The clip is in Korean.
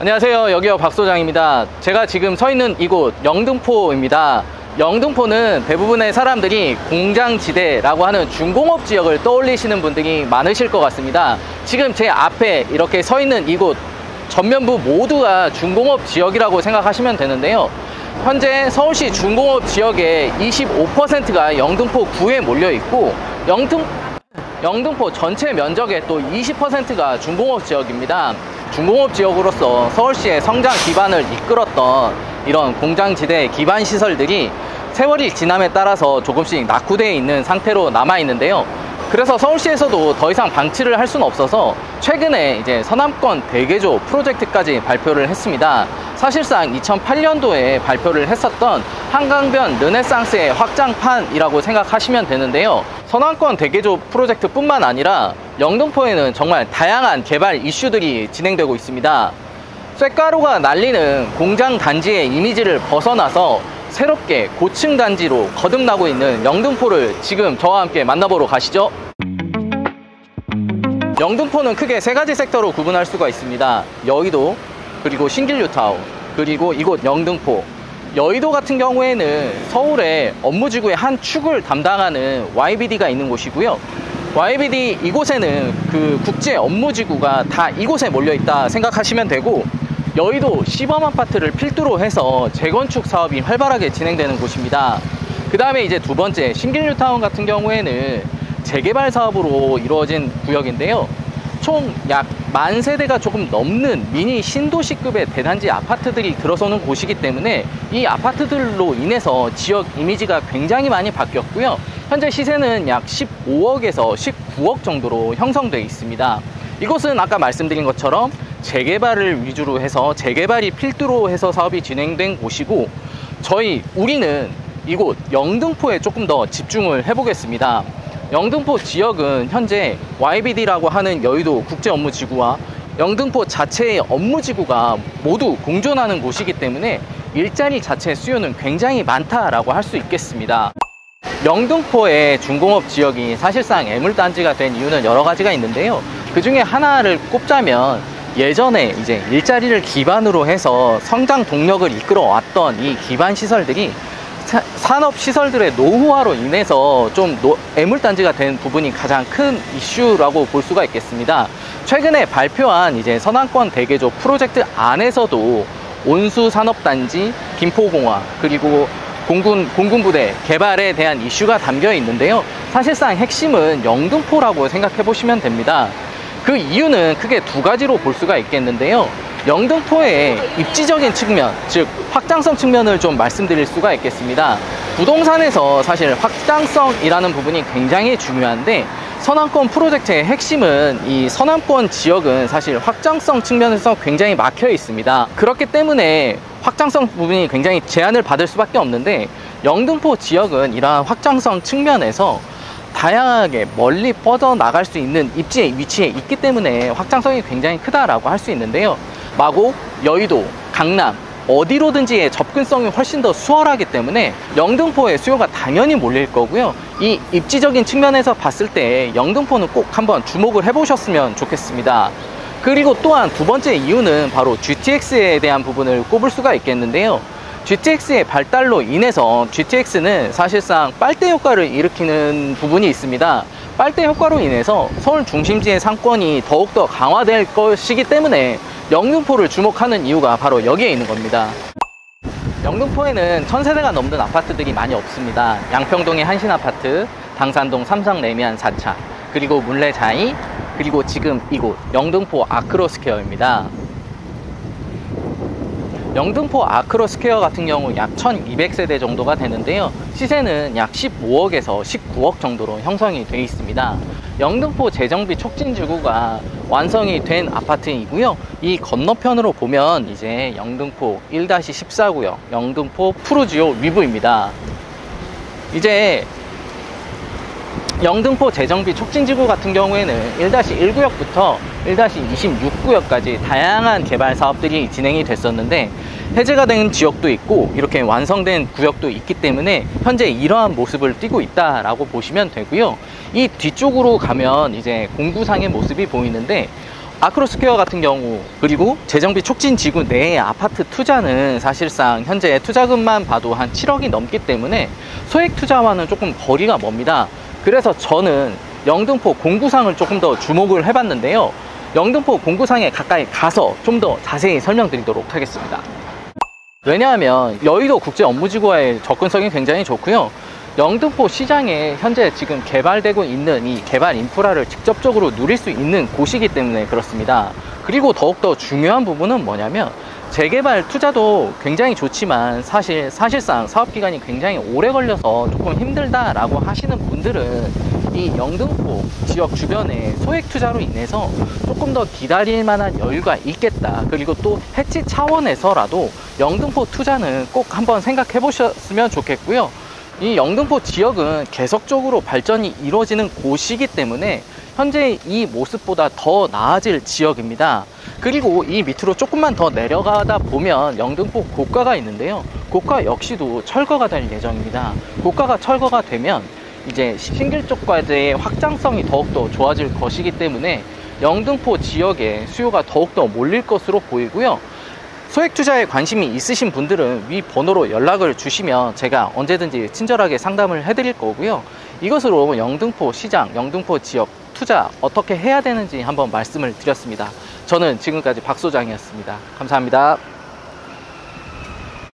안녕하세요. 여기요 박소장입니다. 제가 지금 서 있는 이곳 영등포입니다. 영등포는 대부분의 사람들이 공장지대라고 하는 중공업 지역을 떠올리시는 분들이 많으실 것 같습니다. 지금 제 앞에 이렇게 서 있는 이곳 전면부 모두가 중공업 지역이라고 생각하시면 되는데요. 현재 서울시 중공업 지역의 25%가 영등포 구에 몰려 있고 영등포 전체 면적의 또 20%가 중공업 지역입니다. 중공업 지역으로서 서울시의 성장 기반을 이끌었던 이런 공장지대 기반 시설들이 세월이 지남에 따라서 조금씩 낙후되어 있는 상태로 남아 있는데요. 그래서 서울시에서도 더 이상 방치를 할 수는 없어서 최근에 이제 서남권 대개조 프로젝트까지 발표를 했습니다. 사실상 2008년도에 발표를 했었던 한강변 르네상스의 확장판이라고 생각하시면 되는데요. 서남권 대개조 프로젝트 뿐만 아니라 영등포에는 정말 다양한 개발 이슈들이 진행되고 있습니다. 쇳가루가 날리는 공장 단지의 이미지를 벗어나서 새롭게 고층 단지로 거듭나고 있는 영등포를 지금 저와 함께 만나보러 가시죠. 영등포는 크게 세 가지 섹터로 구분할 수가 있습니다. 여의도, 그리고 신길뉴타운, 그리고 이곳 영등포. 여의도 같은 경우에는 서울의 업무지구의 한 축을 담당하는 YBD가 있는 곳이고요. YBD 이곳에는 그 국제 업무지구가 다 이곳에 몰려 있다 생각하시면 되고, 여의도 시범 아파트를 필두로 해서 재건축 사업이 활발하게 진행되는 곳입니다. 그 다음에 이제 두 번째 신길뉴타운 같은 경우에는 재개발 사업으로 이루어진 구역인데요. 총 약 10,000세대가 조금 넘는 미니 신도시급의 대단지 아파트들이 들어서는 곳이기 때문에 이 아파트들로 인해서 지역 이미지가 굉장히 많이 바뀌었고요. 현재 시세는 약 15억에서 19억 정도로 형성되어 있습니다. 이곳은 아까 말씀드린 것처럼 재개발을 위주로 해서 재개발이 필두로 해서 사업이 진행된 곳이고, 우리는 이곳 영등포에 조금 더 집중을 해보겠습니다. 영등포 지역은 현재 YBD라고 하는 여의도 국제업무지구와 영등포 자체의 업무지구가 모두 공존하는 곳이기 때문에 일자리 자체 수요는 굉장히 많다라고 할 수 있겠습니다. 영등포의 중공업 지역이 사실상 애물단지가 된 이유는 여러 가지가 있는데요. 그 중에 하나를 꼽자면 예전에 이제 일자리를 기반으로 해서 성장 동력을 이끌어 왔던 이 기반 시설들이 산업 시설들의 노후화로 인해서 좀 애물단지가 된 부분이 가장 큰 이슈라고 볼 수가 있겠습니다. 최근에 발표한 이제 서남권 대개조 프로젝트 안에서도 온수산업단지, 김포공항, 그리고 공군부대 개발에 대한 이슈가 담겨 있는데요. 사실상 핵심은 영등포라고 생각해 보시면 됩니다. 그 이유는 크게 두 가지로 볼 수가 있겠는데요. 영등포의 입지적인 측면, 즉 확장성 측면을 좀 말씀드릴 수가 있겠습니다. 부동산에서 사실 확장성이라는 부분이 굉장히 중요한데, 서남권 프로젝트의 핵심은 이 서남권 지역은 사실 확장성 측면에서 굉장히 막혀 있습니다. 그렇기 때문에 확장성 부분이 굉장히 제한을 받을 수밖에 없는데, 영등포 지역은 이러한 확장성 측면에서 다양하게 멀리 뻗어나갈 수 있는 입지의 위치에 있기 때문에 확장성이 굉장히 크다라고 할 수 있는데요. 마곡, 여의도, 강남 어디로든지의 접근성이 훨씬 더 수월하기 때문에 영등포의 수요가 당연히 몰릴 거고요. 이 입지적인 측면에서 봤을 때 영등포는 꼭 한번 주목을 해보셨으면 좋겠습니다. 그리고 또한 두 번째 이유는 바로 GTX에 대한 부분을 꼽을 수가 있겠는데요. GTX의 발달로 인해서 GTX는 사실상 빨대 효과를 일으키는 부분이 있습니다. 빨대 효과로 인해서 서울 중심지의 상권이 더욱더 강화될 것이기 때문에 영등포를 주목하는 이유가 바로 여기에 있는 겁니다. 영등포에는 1000세대가 넘는 아파트들이 많이 없습니다. 양평동의 한신아파트, 당산동 삼성 레미안 4차, 그리고 물레자이, 그리고 지금 이곳 영등포 아크로스퀘어입니다. 영등포 아크로스퀘어 같은 경우 약 1200세대 정도가 되는데요. 시세는 약 15억에서 19억 정도로 형성이 되어 있습니다. 영등포 재정비 촉진지구가 완성이 된 아파트이고요. 이 건너편으로 보면 이제 영등포 1-14구역 영등포 푸르지오 위브입니다. 이제 영등포 재정비 촉진지구 같은 경우에는 1-1구역부터 1-26구역까지 다양한 개발 사업들이 진행이 됐었는데, 해제가 된 지역도 있고 이렇게 완성된 구역도 있기 때문에 현재 이러한 모습을 띠고 있다라고 보시면 되고요. 이 뒤쪽으로 가면 이제 공구상의 모습이 보이는데, 아크로스퀘어 같은 경우, 그리고 재정비 촉진 지구 내의 아파트 투자는 사실상 현재 투자금만 봐도 한 7억이 넘기 때문에 소액 투자와는 조금 거리가 멉니다. 그래서 저는 영등포 공구상을 조금 더 주목을 해봤는데요. 영등포 공구상에 가까이 가서 좀 더 자세히 설명드리도록 하겠습니다. 왜냐하면 여의도 국제업무지구와의 접근성이 굉장히 좋고요. 영등포 시장에 현재 지금 개발되고 있는 이 개발 인프라를 직접적으로 누릴 수 있는 곳이기 때문에 그렇습니다. 그리고 더욱더 중요한 부분은 뭐냐면 재개발 투자도 굉장히 좋지만 사실상 사업기간이 굉장히 오래 걸려서 조금 힘들다라고 하시는 분들은 이 영등포 지역 주변에 소액 투자로 인해서 조금 더 기다릴 만한 여유가 있겠다. 그리고 또 해치 차원에서라도 영등포 투자는 꼭 한번 생각해 보셨으면 좋겠고요. 이 영등포 지역은 계속적으로 발전이 이루어지는 곳이기 때문에 현재 이 모습보다 더 나아질 지역입니다. 그리고 이 밑으로 조금만 더 내려가다 보면 영등포 고가가 있는데요. 고가 역시도 철거가 될 예정입니다. 고가가 철거가 되면 이제 신길 쪽과의 확장성이 더욱더 좋아질 것이기 때문에 영등포 지역에 수요가 더욱더 몰릴 것으로 보이고요. 소액 투자에 관심이 있으신 분들은 위 번호로 연락을 주시면 제가 언제든지 친절하게 상담을 해드릴 거고요. 이것으로 영등포 시장, 영등포 지역 투자 어떻게 해야 되는지 한번 말씀을 드렸습니다. 저는 지금까지 박 소장이었습니다. 감사합니다.